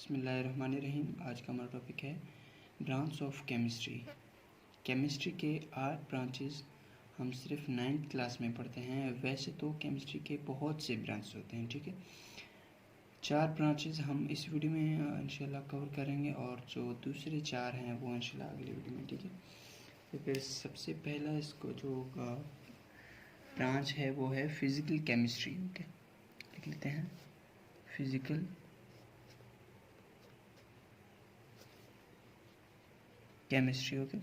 बिस्मिल्लाहिर्रहमानिर्रहीम। आज का हमारा टॉपिक है ब्रांच ऑफ केमिस्ट्री। केमिस्ट्री के 8 ब्रांचेस हम सिर्फ 9th क्लास में पढ़ते हैं। वैसे तो केमिस्ट्री के बहुत से ब्रांच होते हैं, ठीक है। 4 ब्रांचेस हम इस वीडियो में इंशाल्लाह कवर करेंगे और जो दूसरे 4 हैं वो इंशाल्लाह अगले वीडियो में, ठीक है। तो फिर सबसे पहला इसको जो ब्रांच है वो है फिज़िकल केमिस्ट्री। ओके, लिख लेते हैं physical chemistry. Okay,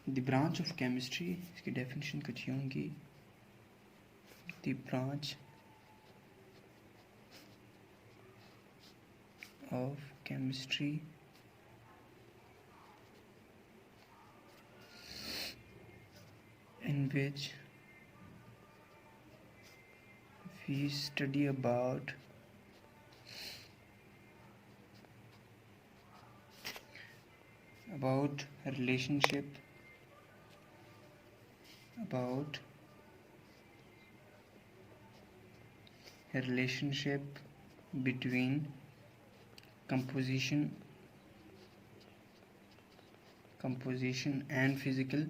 the branch of chemistry, इसकी डेफिनेशन कुछ यूँ होंगी, the branch of chemistry in which we study about relationship between composition and physical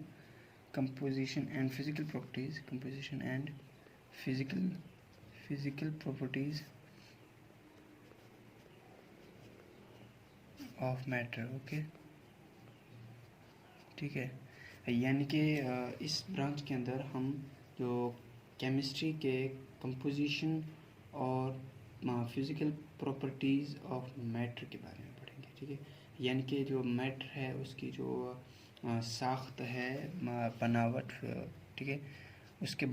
properties of matter। Okay, ठीक है। यानी कि इस ब्रांच के अंदर हम जो केमिस्ट्री के कंपोजिशन और फिज़िकल प्रॉपर्टीज़ ऑफ मैटर के बारे में पढ़ेंगे, ठीक है। यानी कि जो मैटर है उसकी जो साख्त है, बनावट, ठीक है, उसके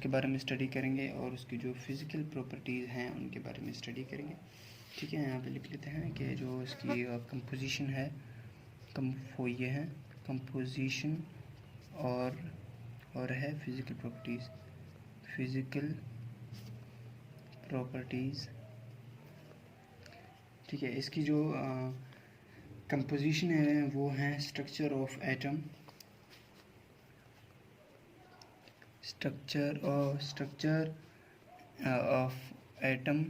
बारे में स्टडी करेंगे और उसकी जो फिज़िकल प्रॉपर्टीज़ हैं उनके बारे में स्टडी करेंगे, ठीक है। यहाँ पे लिख लेते हैं कि जो इसकी कंपोजिशन है, वो ये है कंपोजिशन और है फिज़िकल प्रॉपर्टीज़, ठीक है। इसकी जो कंपोजिशन है वो है structure of atom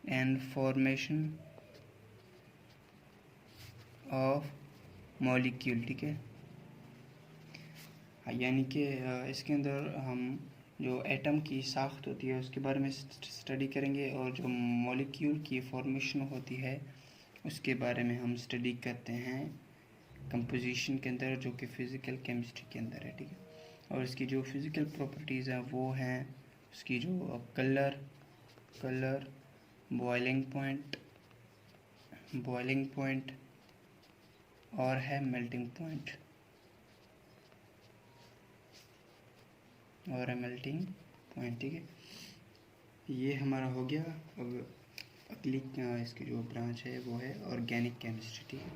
and formation of molecule, ठीक है। यानी कि इसके अंदर हम जो एटम की साख्त होती है उसके बारे में स्टडी करेंगे और जो मॉलिक्यूल की फॉर्मेशन होती है उसके बारे में हम स्टडी करते हैं कंपोजिशन के अंदर, जो कि फ़िज़िकल केमिस्ट्री के अंदर है, ठीक है। और इसकी जो फिज़िकल प्रॉपर्टीज़ हैं वो हैं उसकी जो कलर, बॉइलिंग पॉइंट और है मेल्टिंग पॉइंट ठीक है। ये हमारा हो गया। अब अगली इसकी जो ब्रांच है वो है ऑर्गेनिक केमिस्ट्री, ठीक है।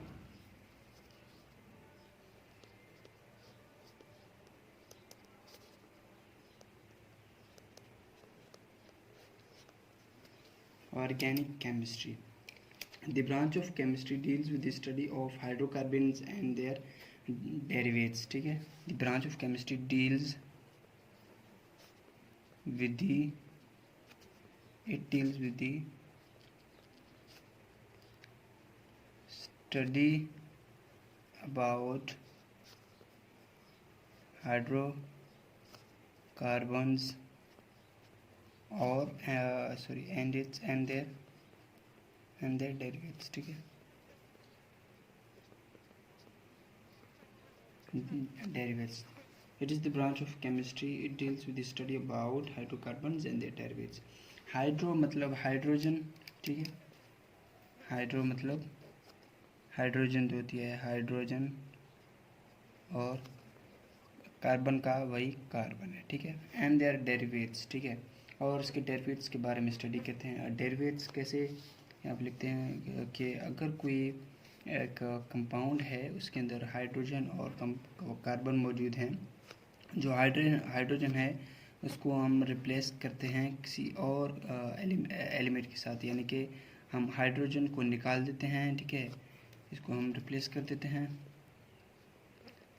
Organic chemistry. The branch of chemistry deals with the study of hydrocarbons and their derivatives, ठीक है। The branch of chemistry deals with the study about hydrocarbons और and their derivatives, ठीक है। Derivatives. It is the branch of chemistry. It deals with the study about hydrocarbons and their derivatives. Hydro मतलब hydrogen, ठीक है। Hydro मतलब hydrogen जो होती है हाइड्रोजन, और कार्बन का वही कार्बन है, ठीक है। एंड देयर डेरिवेट्स, ठीक है। और उसके डेरिवेट्स के बारे में स्टडी करते हैं। डेरिवेट्स कैसे, यहाँ पर लिखते हैं कि अगर कोई एक कंपाउंड है उसके अंदर हाइड्रोजन और कार्बन मौजूद हैं, जो हाइड्रोजन है उसको हम रिप्लेस करते हैं किसी और एलिमेंट के साथ, यानी कि हम हाइड्रोजन को निकाल देते हैं, ठीक है। इसको हम रिप्लेस कर देते हैं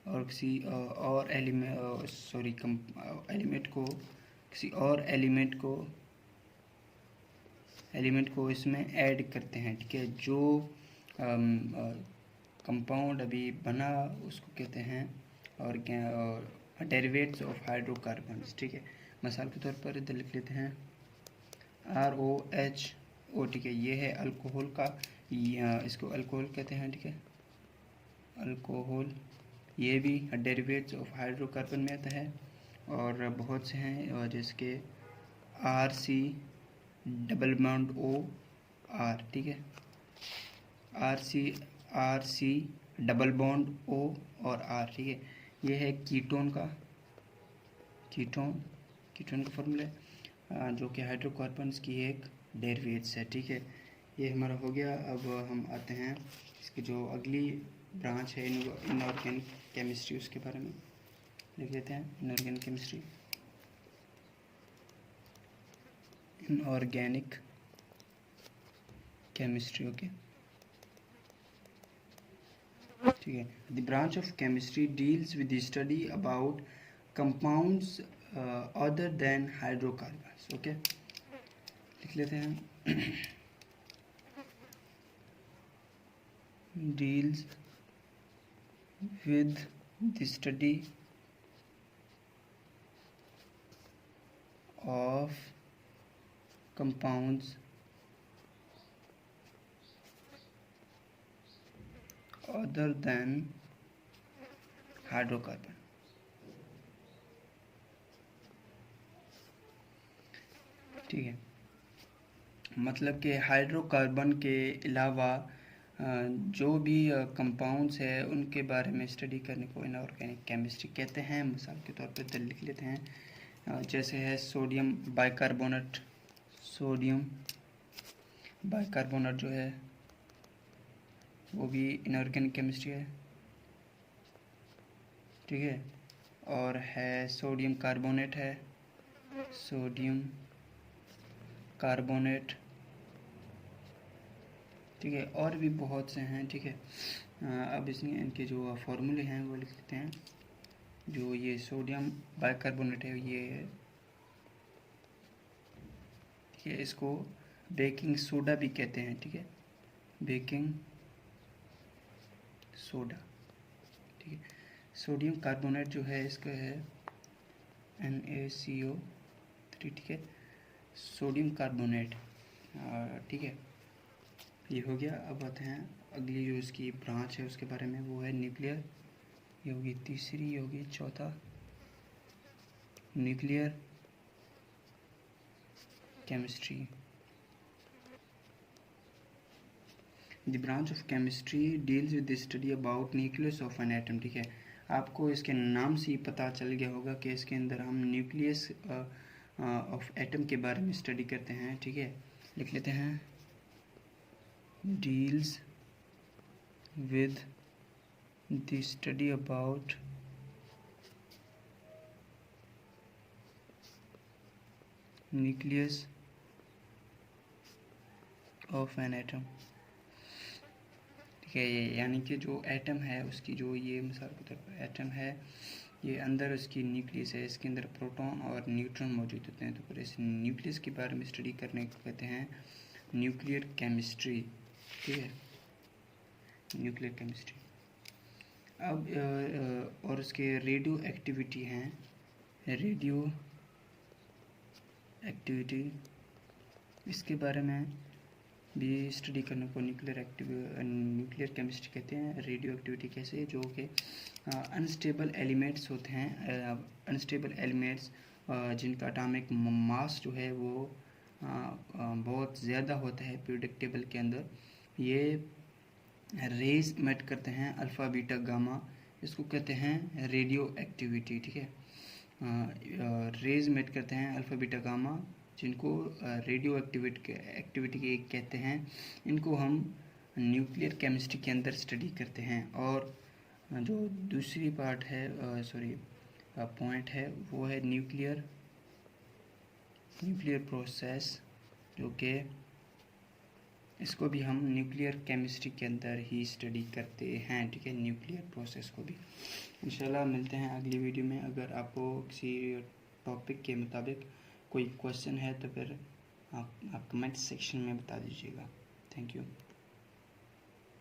और किसी और एलिमेंट को किसी और एलिमेंट को एलिमेंट को इसमें ऐड करते हैं, ठीक है। जो कंपाउंड अभी बना उसको कहते हैं और क्या डेरिवेट्स ऑफ हाइड्रोकार्बन्स, ठीक है। मिसाल के तौर पर इधर लिख लेते हैं ROHO, ठीक है। ये है अल्कोहल का, इसको अल्कोहल कहते हैं, ठीक है, अल्कोहल। ये भी डेरिवेट्स ऑफ हाइड्रोकार्बन में आता है और बहुत से हैं, और जिसके RC डबल बॉन्ड OR, ठीक है, RC डबल बॉन्ड O और R, ठीक है। ये है कीटोन का फॉर्मूला जो कि हाइड्रोकार्बन्स की एक डेरिवेट्स है, ठीक है। ये हमारा हो गया। अब हम आते हैं इसकी जो अगली ब्रांच है इनऑर्गेनिक केमिस्ट्री, उसके बारे में लिख लेते हैं। इनऑर्गेनिक केमिस्ट्री, ओके, ठीक है। The branch of chemistry deals with the study about compounds other than hydrocarbons, okay, लिख लेते हैं। Deals with the study of compounds other than hydrocarbon, ठीक है। मतलब कि हाइड्रोकार्बन के अलावा जो भी कंपाउंड्स है उनके बारे में स्टडी करने को इनऑर्गेनिक केमिस्ट्री कहते हैं। मिसाल के तौर पर लिख लेते हैं, जैसे है सोडियम बाइकार्बोनेट जो है वो भी इनऑर्गेनिक केमिस्ट्री है, ठीक है। और है सोडियम कार्बोनेट, ठीक है। और भी बहुत से हैं, ठीक है। अब इसमें इनके जो फॉर्मूले हैं वो लिख लेते हैं। जो ये सोडियम बाइकार्बोनेट है ये है, ठीक है, इसको बेकिंग सोडा भी कहते हैं, ठीक है, बेकिंग सोडा, ठीक है। सोडियम कार्बोनेट जो है इसका है NaCO3, ठीक है, सोडियम कार्बोनेट, ठीक है। ये हो गया। अब आते हैं अगली जो इसकी ब्रांच है उसके बारे में, वो है न्यूक्लियर। ये होगी तीसरी, ये होगी चौथा, nuclear chemistry. The branch of chemistry deals with the study about nucleus of an atom, ठीक है। आपको इसके नाम से ही पता चल गया होगा कि इसके अंदर हम न्यूक्लियस ऑफ एटम के बारे में स्टडी करते हैं, ठीक है। लिख लेते हैं deals with the study about nucleus of an atom, ठीक है। यानी कि जो एटम है उसकी जो ये मिसाल के तौर पर एटम है, ये अंदर उसकी न्यूक्लियस है, इसके अंदर प्रोटॉन और न्यूट्रॉन मौजूद होते हैं। तो फिर इस न्यूक्लियस के बारे में स्टडी करने को कहते हैं न्यूक्लियर केमिस्ट्री, ठीक है, न्यूक्लियर केमिस्ट्री। अब और उसके रेडियो एक्टिविटी हैं, रेडियो एक्टिविटी, इसके बारे में भी स्टडी करने को न्यूक्लियर केमिस्ट्री कहते हैं। रेडियो एक्टिविटी कैसे, जो कि अनस्टेबल एलिमेंट्स होते हैं, अनस्टेबल एलिमेंट्स जिनका एटॉमिक मास जो है वो बहुत ज़्यादा होता है पीरियोडिक टेबल के अंदर, ये रेज इमिट करते हैं, अल्फ़ा बीटा गामा, इसको कहते हैं रेडियो एक्टिविटी, ठीक है। रेज इमिट करते हैं अल्फ़ा बीटा गामा, जिनको रेडियो एक्टिविटी के कहते हैं। इनको हम न्यूक्लियर केमिस्ट्री के अंदर स्टडी करते हैं। और जो दूसरी पार्ट है पॉइंट है वो है न्यूक्लियर प्रोसेस, जो कि इसको भी हम न्यूक्लियर केमिस्ट्री के अंदर ही स्टडी करते हैं, ठीक है, न्यूक्लियर प्रोसेस को भी। इंशाल्लाह मिलते हैं अगली वीडियो में। अगर आपको किसी टॉपिक के मुताबिक कोई क्वेश्चन है तो फिर आप कमेंट सेक्शन में बता दीजिएगा। Thank you.